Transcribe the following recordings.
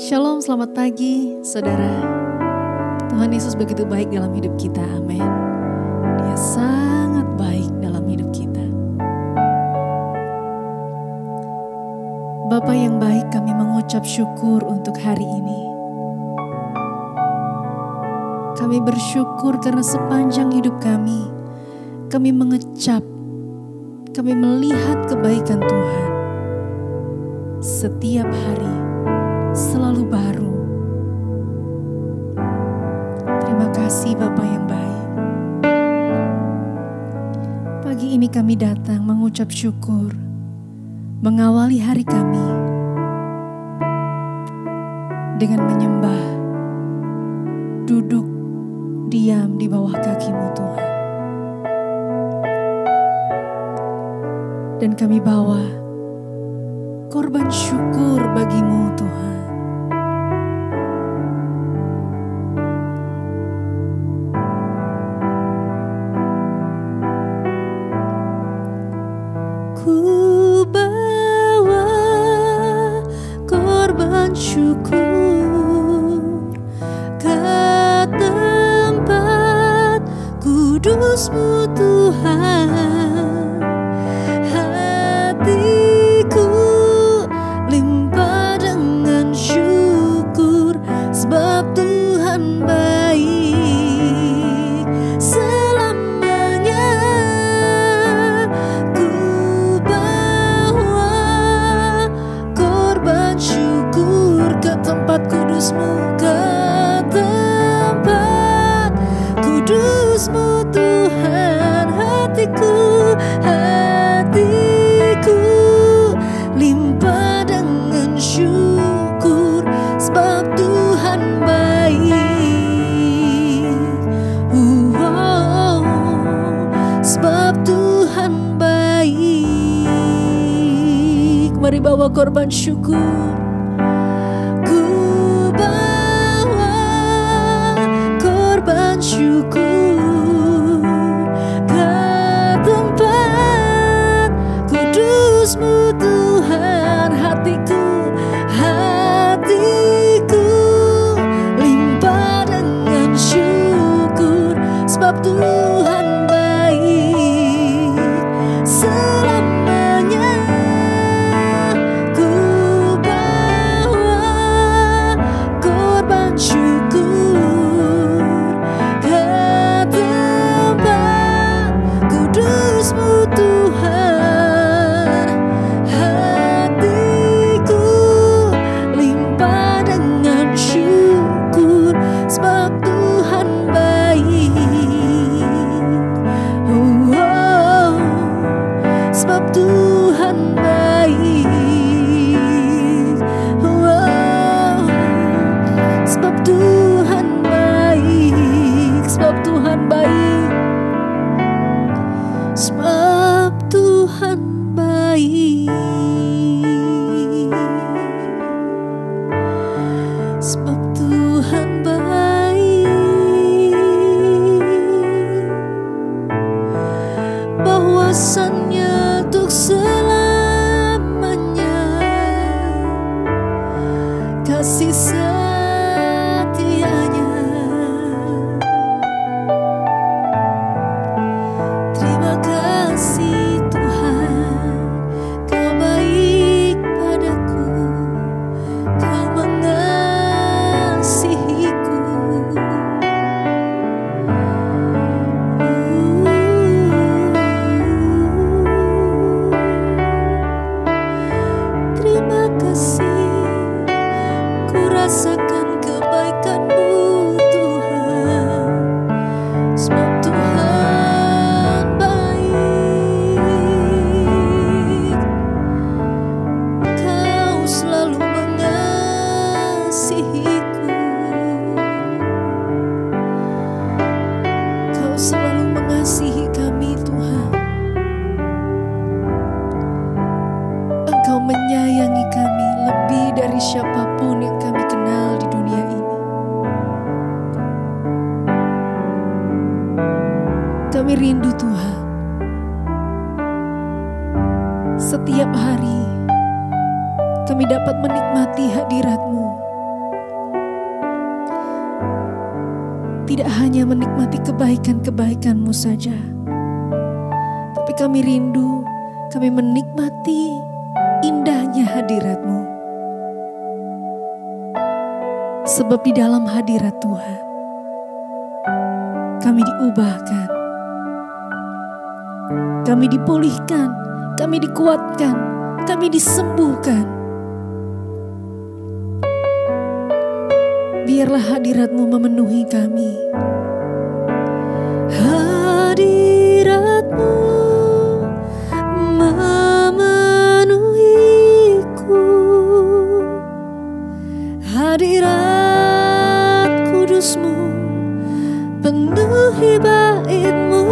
Shalom, selamat pagi saudara. Tuhan Yesus begitu baik dalam hidup kita, amin. Dia sangat baik dalam hidup kita. Bapa yang baik, kami mengucap syukur untuk hari ini. Kami bersyukur karena sepanjang hidup kami mengecap, kami melihat kebaikan Tuhan. Setiap hari selalu baru. Terima kasih Bapa yang baik. Pagi ini kami datang mengucap syukur, mengawali hari kami dengan menyembah, duduk diam di bawah kaki-Mu Tuhan. Dan kami bawa korban syukur bagi-Mu Tuhan. Ku bawa korban syukur ke tempat kudus-Mu Tuhan. Hatiku limpah dengan syukur sebab Tuhan baik selamanya. Ku bawa korban syukur ke tempat kudus-Mu, ke tempat kudus-Mu Tuhan. Hatiku limpah dengan syukur sebab Tuhan baik. Sebab Tuhan baik. Mari bawa korban syukur. Ku bawa korban syukur ke tempat kudus-Mu Tuhan. Hatiku limpah dengan syukur sebab Tuhan baik selamanya. Ku bawa korban syukur ke tempat kudus-Mu Tuhan. Hatiku limpah dengan syukur sebab Tuhan baik. Sebab Tuhan baik. Sebab Tuhan baik. Sebab Tuhan baik. Sebab Tuhan baik. Sebab Tuhan baik. Bahwasannya untuk selamanya kasih setianya. Terima kasih Tuhan, Kau baik padaku, Kau mengasihiku. Terima kasih, ku rasakan kebaikan-Mu Tuhan. Sebab Tuhan baik. Kau selalu mengasihiku. Kau selalu mengasihi kami Tuhan. Engkau menyayangi kami lebih dari siapapun yang kami kenal di dunia ini. Kami rindu Tuhan. Setiap hari kami dapat menikmati hadirat-Mu. tidak hanya menikmati kebaikan-kebaikan-Mu saja, tapi kami rindu, kami menikmati indahnya hadirat-Mu. Sebab di dalam hadirat Tuhan, kami diubahkan, kami dipulihkan, kami dikuatkan, kami disembuhkan. Biarlah hadirat-Mu memenuhi kami. Hadirat-Mu memenuhiku. Hadirat kudus-Mu penuhi bait-Mu,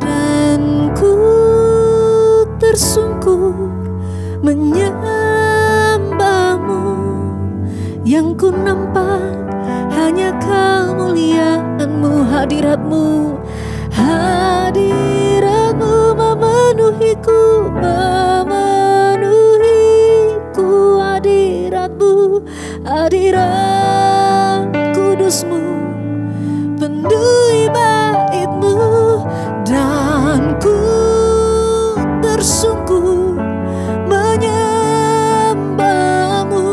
dan ku tersungkur menyembah-Mu. Yang ku nampak hanya kemuliaan-Mu. Hadirat-Mu, hadirat-Mu memenuhiku, memenuhiku. Hadirat-Mu, hadirat kudus-Mu penuhi bait-Mu, dan ku tersungkur menyembah-Mu.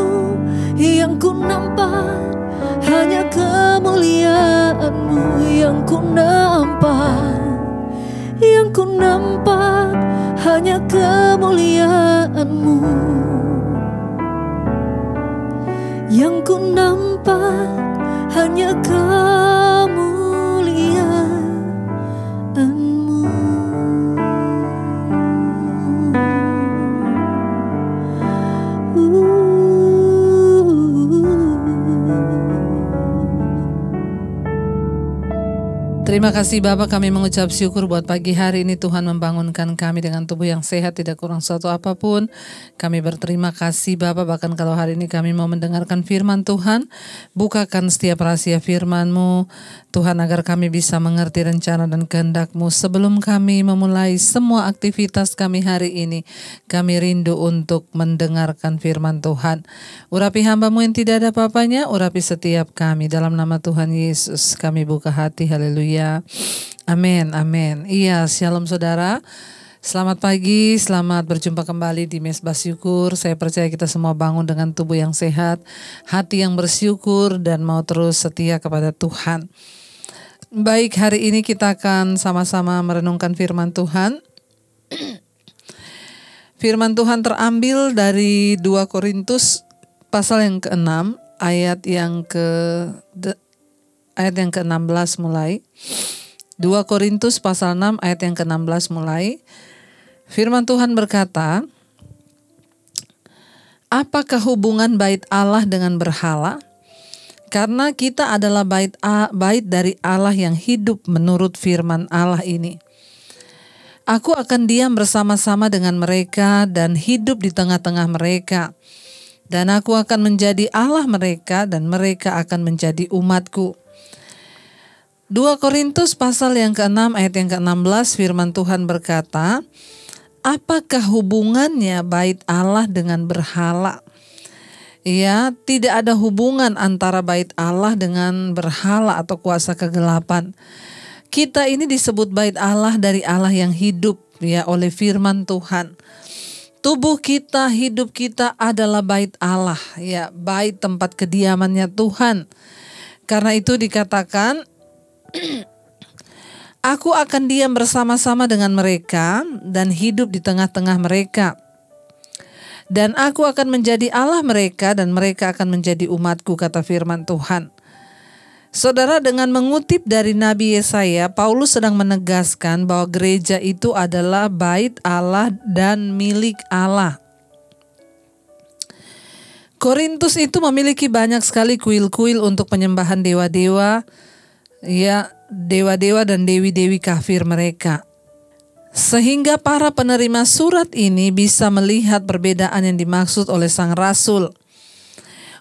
Yang ku nampak hanya kemuliaan-Mu. Yang ku nampak, yang ku nampak hanya kemuliaan-Mu. Yang ku nampak hanya kemuliaan-Mu. Terima kasih Bapa, kami mengucap syukur buat pagi hari ini Tuhan membangunkan kami dengan tubuh yang sehat, tidak kurang suatu apapun. Kami berterima kasih Bapa, bahkan kalau hari ini kami mau mendengarkan firman Tuhan, bukakan setiap rahasia firman-Mu Tuhan, agar kami bisa mengerti rencana dan kehendak-Mu. Sebelum kami memulai semua aktivitas kami hari ini, kami rindu untuk mendengarkan firman Tuhan. Urapi hamba-Mu yang tidak ada apa-apanya, urapi setiap kami. Dalam nama Tuhan Yesus kami buka hati, haleluya. Amin, amin. Iya, shalom saudara. Selamat pagi, selamat berjumpa kembali di Mesbah Syukur. Saya percaya kita semua bangun dengan tubuh yang sehat, hati yang bersyukur, dan mau terus setia kepada Tuhan. Baik, hari ini kita akan sama-sama merenungkan firman Tuhan. Firman Tuhan terambil dari 2 Korintus pasal yang ke-6, ayat yang ke-16 mulai. 2 Korintus pasal 6 ayat yang ke-16 mulai. Firman Tuhan berkata, apakah hubungan bait Allah dengan berhala? Karena kita adalah bait dari Allah yang hidup menurut firman Allah ini. Aku akan diam bersama-sama dengan mereka dan hidup di tengah-tengah mereka. Dan aku akan menjadi Allah mereka dan mereka akan menjadi umatku. 2 Korintus pasal yang ke-6 ayat yang ke-16 firman Tuhan berkata, apakah hubungannya bait Allah dengan berhala? Ya, tidak ada hubungan antara bait Allah dengan berhala atau kuasa kegelapan. Kita ini disebut bait Allah dari Allah yang hidup, ya, oleh firman Tuhan. Tubuh kita, hidup kita adalah bait Allah, ya, bait tempat kediamannya Tuhan. Karena itu dikatakan, aku akan diam bersama-sama dengan mereka dan hidup di tengah-tengah mereka. Dan aku akan menjadi Allah mereka dan mereka akan menjadi umatku, kata firman Tuhan. Saudara, dengan mengutip dari Nabi Yesaya, Paulus sedang menegaskan bahwa gereja itu adalah bait Allah dan milik Allah. Korintus itu memiliki banyak sekali kuil-kuil untuk penyembahan dewa-dewa, ya, dewa-dewa dan dewi-dewi kafir mereka. Sehingga para penerima surat ini bisa melihat perbedaan yang dimaksud oleh sang rasul.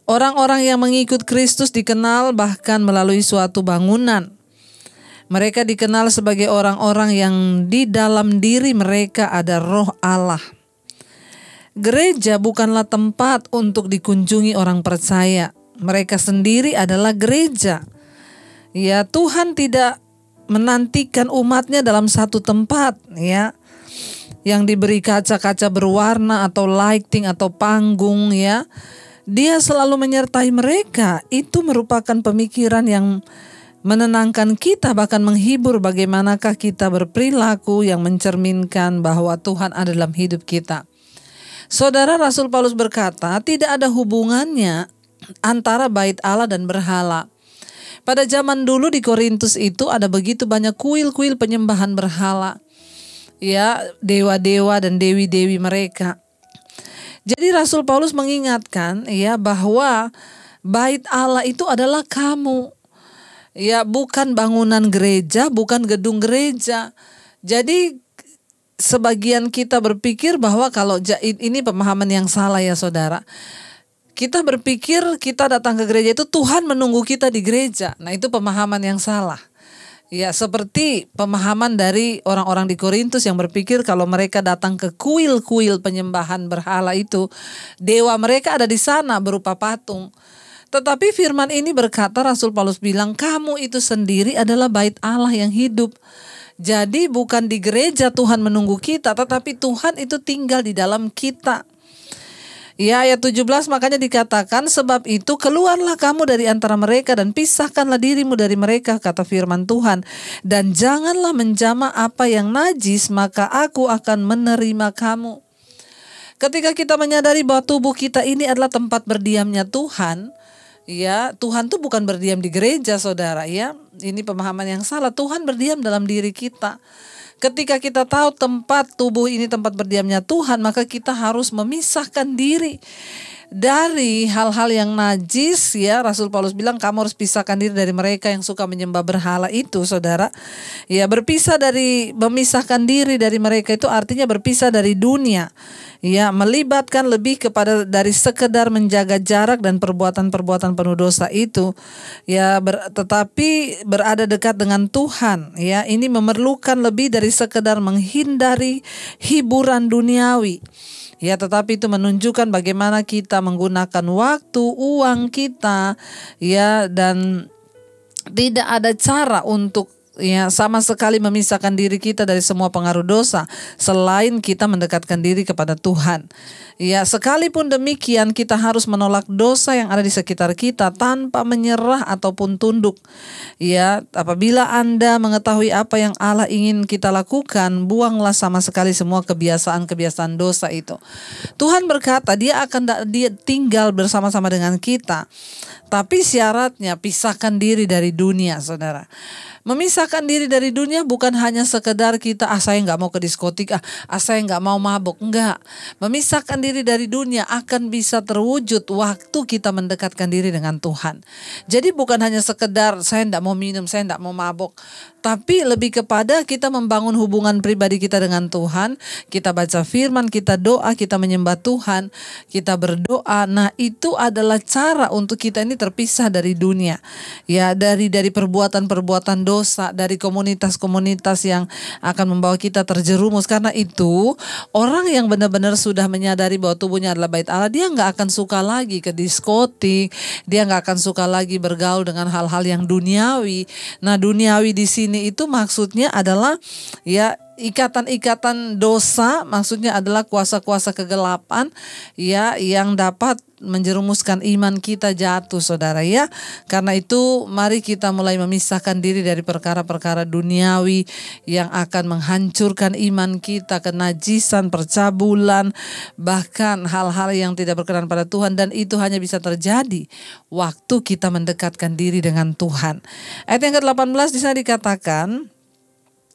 Orang-orang yang mengikut Kristus dikenal bahkan melalui suatu bangunan. Mereka dikenal sebagai orang-orang yang di dalam diri mereka ada roh Allah. Gereja bukanlah tempat untuk dikunjungi orang percaya. Mereka sendiri adalah gereja. Ya, Tuhan tidak menantikan umatnya dalam satu tempat, ya, yang diberi kaca-kaca berwarna atau lighting atau panggung, ya. Dia selalu menyertai mereka. Itu merupakan pemikiran yang menenangkan kita, bahkan menghibur bagaimanakah kita berperilaku yang mencerminkan bahwa Tuhan ada dalam hidup kita. Saudara, Rasul Paulus berkata, tidak ada hubungannya antara bait Allah dan berhala. Pada zaman dulu di Korintus itu ada begitu banyak kuil-kuil penyembahan berhala, ya, dewa-dewa dan dewi-dewi mereka. Jadi Rasul Paulus mengingatkan, ya, bahwa bait Allah itu adalah kamu, ya, bukan bangunan gereja, bukan gedung gereja. Jadi sebagian kita berpikir bahwa kalau ini pemahaman yang salah, ya saudara. Kita berpikir kita datang ke gereja itu Tuhan menunggu kita di gereja. Nah, itu pemahaman yang salah. Ya, seperti pemahaman dari orang-orang di Korintus yang berpikir kalau mereka datang ke kuil-kuil penyembahan berhala itu, dewa mereka ada di sana berupa patung. Tetapi firman ini berkata, Rasul Paulus bilang, kamu itu sendiri adalah bait Allah yang hidup. Jadi bukan di gereja Tuhan menunggu kita, tetapi Tuhan itu tinggal di dalam kita. Ya, ayat 17 makanya dikatakan, sebab itu keluarlah kamu dari antara mereka dan pisahkanlah dirimu dari mereka, kata firman Tuhan. Dan janganlah menjamah apa yang najis, maka aku akan menerima kamu. Ketika kita menyadari bahwa tubuh kita ini adalah tempat berdiamnya Tuhan, ya, Tuhan tuh bukan berdiam di gereja, saudara, ya. Ini pemahaman yang salah. Tuhan berdiam dalam diri kita. Ketika kita tahu tempat tubuh ini tempat berdiamnya Tuhan, maka kita harus memisahkan diri dari hal-hal yang najis, ya. Rasul Paulus bilang kamu harus pisahkan diri dari mereka yang suka menyembah berhala itu, saudara. Ya, memisahkan diri dari mereka itu artinya berpisah dari dunia. Ya, melibatkan lebih kepada dari sekedar menjaga jarak dan perbuatan-perbuatan penuh dosa itu, ya, tetapi berada dekat dengan Tuhan, ya. Ini memerlukan lebih dari sekedar menghindari hiburan duniawi, ya, tetapi itu menunjukkan bagaimana kita menggunakan waktu, uang kita, ya, dan tidak ada cara untuk, ya, sama sekali memisahkan diri kita dari semua pengaruh dosa selain kita mendekatkan diri kepada Tuhan. Ya, sekalipun demikian kita harus menolak dosa yang ada di sekitar kita tanpa menyerah ataupun tunduk. Ya, apabila Anda mengetahui apa yang Allah ingin kita lakukan, buanglah sama sekali semua kebiasaan-kebiasaan dosa itu. Tuhan berkata dia tinggal bersama-sama dengan kita. Tapi syaratnya pisahkan diri dari dunia, saudara. Memisahkan diri dari dunia bukan hanya sekedar kita, saya nggak mau ke diskotik, saya nggak mau mabuk. Enggak. Memisahkan diri dari dunia akan bisa terwujud waktu kita mendekatkan diri dengan Tuhan. Jadi bukan hanya sekedar saya nggak mau minum, saya nggak mau mabuk. Tapi lebih kepada kita membangun hubungan pribadi kita dengan Tuhan. Kita baca firman, kita doa, kita menyembah Tuhan, kita berdoa. Nah, itu adalah cara untuk kita ini terpisah dari dunia. Ya, dari perbuatan-perbuatan dosa, dari komunitas-komunitas yang akan membawa kita terjerumus. Karena itu, orang yang benar-benar sudah menyadari bahwa tubuhnya adalah bait Allah, dia nggak akan suka lagi ke diskotik, dia nggak akan suka lagi bergaul dengan hal-hal yang duniawi. Nah, duniawi di sini itu maksudnya adalah, ya, ikatan-ikatan dosa, maksudnya adalah kuasa-kuasa kegelapan, ya, yang dapat menjerumuskan iman kita jatuh, saudara, ya. Karena itu mari kita mulai memisahkan diri dari perkara-perkara duniawi yang akan menghancurkan iman kita, kenajisan, percabulan, bahkan hal-hal yang tidak berkenan pada Tuhan, dan itu hanya bisa terjadi waktu kita mendekatkan diri dengan Tuhan. Ayat yang ke-18 di sana dikatakan,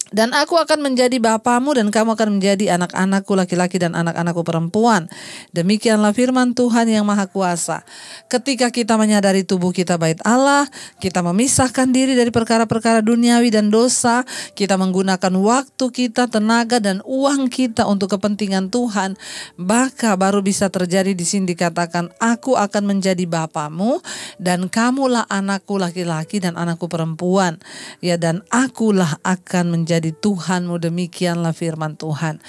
dan aku akan menjadi bapamu dan kamu akan menjadi anak-anakku laki-laki dan anak-anakku perempuan. Demikianlah firman Tuhan yang Maha Kuasa. Ketika kita menyadari tubuh kita bait Allah, kita memisahkan diri dari perkara-perkara duniawi dan dosa, kita menggunakan waktu kita, tenaga dan uang kita untuk kepentingan Tuhan, maka baru bisa terjadi di sini dikatakan, aku akan menjadi bapamu dan kamulah anakku laki-laki dan anakku perempuan. Ya, dan akulah akan menjadi menjadi Tuhanmu. Demikianlah firman Tuhan.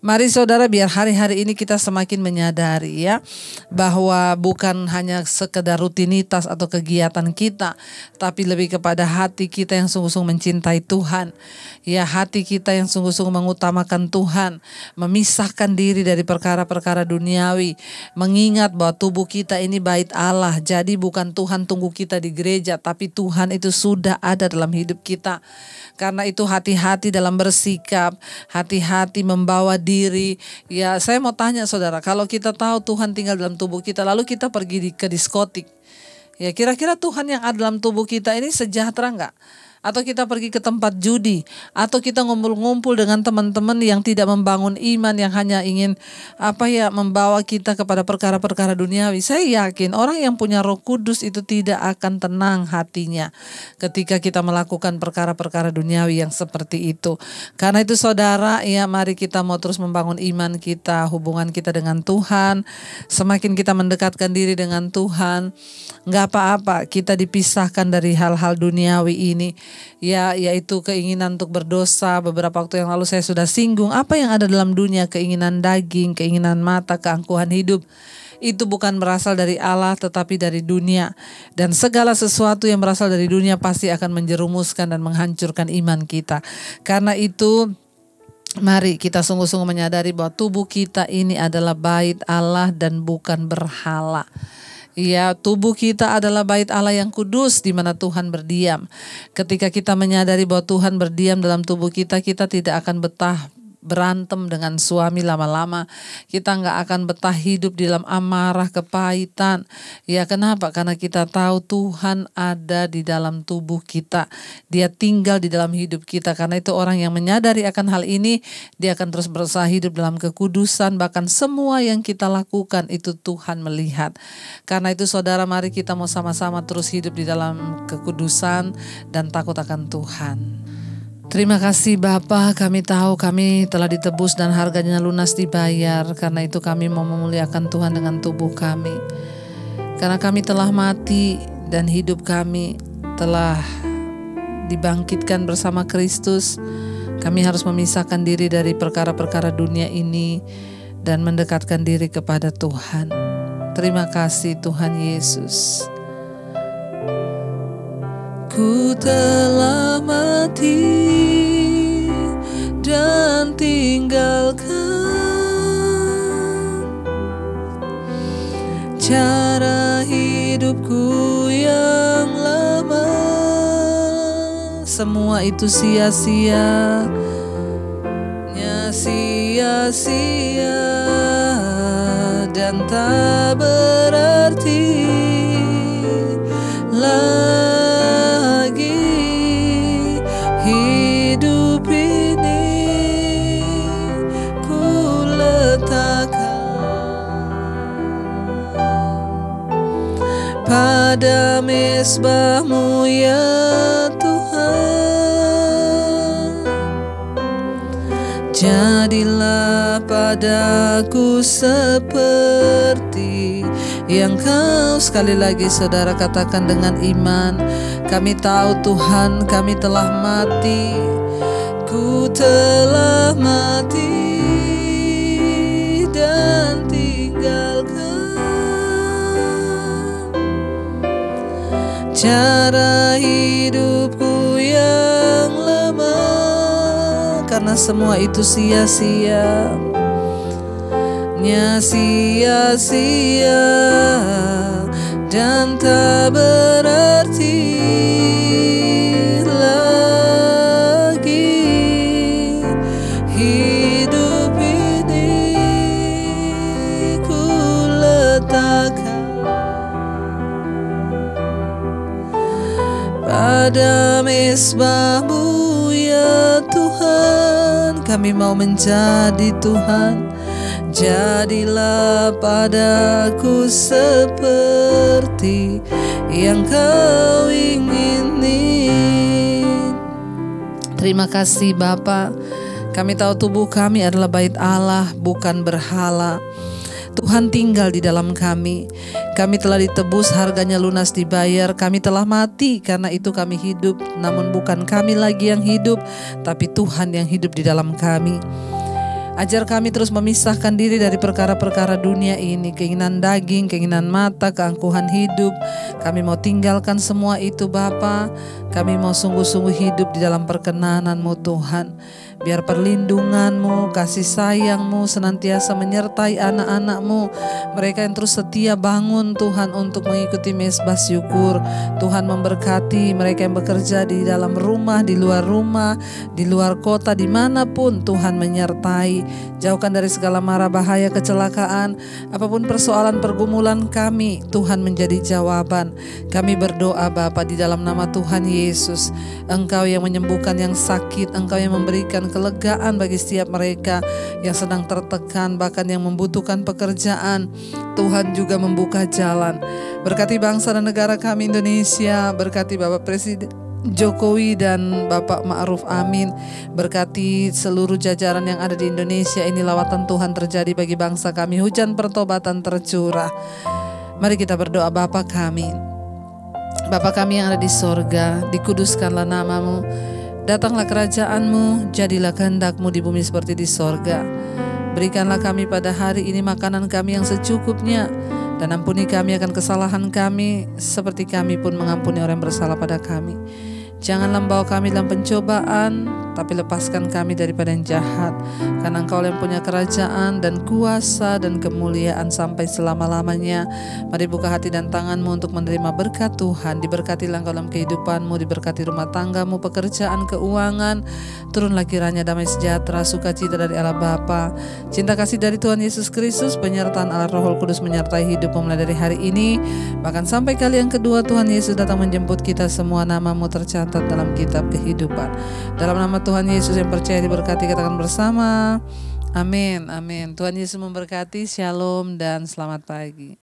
Mari saudara, biar hari-hari ini kita semakin menyadari ya, bahwa bukan hanya sekedar rutinitas atau kegiatan kita, tapi lebih kepada hati kita yang sungguh-sungguh mencintai Tuhan. Ya, hati kita yang sungguh-sungguh mengutamakan Tuhan, memisahkan diri dari perkara-perkara duniawi, mengingat bahwa tubuh kita ini bait Allah. Jadi bukan Tuhan tunggu kita di gereja, tapi Tuhan itu sudah ada dalam hidup kita. Karena itu hati-hati dalam bersikap, hati-hati membawa diri. Ya, saya mau tanya saudara, kalau kita tahu Tuhan tinggal dalam tubuh kita, lalu kita pergi ke diskotik, ya kira-kira Tuhan yang ada dalam tubuh kita ini sejahtera enggak? Atau kita pergi ke tempat judi, atau kita ngumpul-ngumpul dengan teman-teman yang tidak membangun iman, yang hanya ingin membawa kita kepada perkara-perkara duniawi. Saya yakin orang yang punya Roh Kudus itu tidak akan tenang hatinya ketika kita melakukan perkara-perkara duniawi yang seperti itu. Karena itu saudara, ya mari kita mau terus membangun iman kita, hubungan kita dengan Tuhan. Semakin kita mendekatkan diri dengan Tuhan, nggak apa-apa kita dipisahkan dari hal-hal duniawi ini. Ya, yaitu keinginan untuk berdosa. Beberapa waktu yang lalu saya sudah singgung, apa yang ada dalam dunia, keinginan daging, keinginan mata, keangkuhan hidup, itu bukan berasal dari Allah tetapi dari dunia. Dan segala sesuatu yang berasal dari dunia pasti akan menjerumuskan dan menghancurkan iman kita. Karena itu mari kita sungguh-sungguh menyadari bahwa tubuh kita ini adalah bait Allah dan bukan berhala. Ya, tubuh kita adalah bait Allah yang kudus di mana Tuhan berdiam. Ketika kita menyadari bahwa Tuhan berdiam dalam tubuh kita, kita tidak akan betah berantem dengan suami lama-lama. Kita nggak akan betah hidup di dalam amarah, kepahitan. Ya, kenapa? Karena kita tahu Tuhan ada di dalam tubuh kita. Dia tinggal di dalam hidup kita. Karena itu orang yang menyadari akan hal ini, dia akan terus berusaha hidup dalam kekudusan. Bahkan semua yang kita lakukan itu Tuhan melihat. Karena itu saudara, mari kita mau sama-sama terus hidup di dalam kekudusan dan takut akan Tuhan. Terima kasih Bapa, kami tahu kami telah ditebus dan harganya lunas dibayar. Karena itu kami mau memuliakan Tuhan dengan tubuh kami. Karena kami telah mati dan hidup kami telah dibangkitkan bersama Kristus. Kami harus memisahkan diri dari perkara-perkara dunia ini dan mendekatkan diri kepada Tuhan. Terima kasih Tuhan Yesus. Ku telah mati dan tinggalkan cara hidupku yang lama. Semua itu sia-sia, sia-sia dan tak berarti lagi. Hidup ini ku letakkan pada mezbah-Mu ya Tuhan. Jadilah padaku seperti yang Kau. Sekali lagi saudara katakan dengan iman, kami tahu Tuhan kami telah mati. Ku telah mati dan tinggalkan cara hidupku yang lama. Karena semua itu sia-sia, sia-sia dan tak berarti lagi. Hidup ini ku letakkan pada mezbah-Mu ya Tuhan. Kami mau menjadi Tuhan. Jadilah padaku seperti yang Kau ingini. Terima kasih Bapa. Kami tahu tubuh kami adalah bait Allah, bukan berhala. Tuhan tinggal di dalam kami. Kami telah ditebus, harganya lunas dibayar. Kami telah mati, karena itu kami hidup. Namun bukan kami lagi yang hidup, tapi Tuhan yang hidup di dalam kami. Ajar kami terus memisahkan diri dari perkara-perkara dunia ini, keinginan daging, keinginan mata, keangkuhan hidup. Kami mau tinggalkan semua itu Bapa. Kami mau sungguh-sungguh hidup di dalam perkenanan-Mu Tuhan. Biar perlindungan-Mu, kasih sayang-Mu senantiasa menyertai anak-anak-Mu. Mereka yang terus setia bangun Tuhan untuk mengikuti mezbah syukur. Tuhan memberkati mereka yang bekerja di dalam rumah, di luar kota, dimanapun Tuhan menyertai. Jauhkan dari segala mara bahaya, kecelakaan. Apapun persoalan pergumulan kami, Tuhan menjadi jawaban. Kami berdoa Bapa di dalam nama Tuhan Yesus. Engkau yang menyembuhkan yang sakit, Engkau yang memberikan kelegaan bagi setiap mereka yang sedang tertekan, bahkan yang membutuhkan pekerjaan. Tuhan juga membuka jalan. Berkati bangsa dan negara kami Indonesia, berkati Bapak Presiden Jokowi dan Bapak Ma'ruf Amin. Berkati seluruh jajaran yang ada di Indonesia ini. Lawatan Tuhan terjadi bagi bangsa kami, hujan pertobatan tercurah. Mari kita berdoa. Bapa kami yang ada di sorga, dikuduskanlah nama-Mu. Datanglah kerajaan-Mu, jadilah kehendak-Mu di bumi seperti di sorga. Berikanlah kami pada hari ini makanan kami yang secukupnya, dan ampuni kami akan kesalahan kami, seperti kami pun mengampuni orang yang bersalah pada kami. Janganlah membawa kami dalam pencobaan, tapi lepaskan kami daripada yang jahat. Karena Engkau yang punya kerajaan dan kuasa dan kemuliaan sampai selama-lamanya. Mari buka hati dan tangan-Mu untuk menerima berkat Tuhan. Diberkatilah Engkau dalam kehidupan-Mu, diberkati rumah tangga-Mu, pekerjaan, keuangan. Turunlah kiranya damai sejahtera, sukacita dari Allah Bapa, cinta kasih dari Tuhan Yesus Kristus, penyertaan Allah Roh Kudus menyertai hidup mulai dari hari ini, bahkan sampai kali yang kedua Tuhan Yesus datang menjemput kita semua. Nama-Mu tercatat dalam kitab kehidupan. Dalam nama Tuhan Yesus yang percaya diberkati, katakan bersama, amin, amin. Tuhan Yesus memberkati, shalom dan selamat pagi.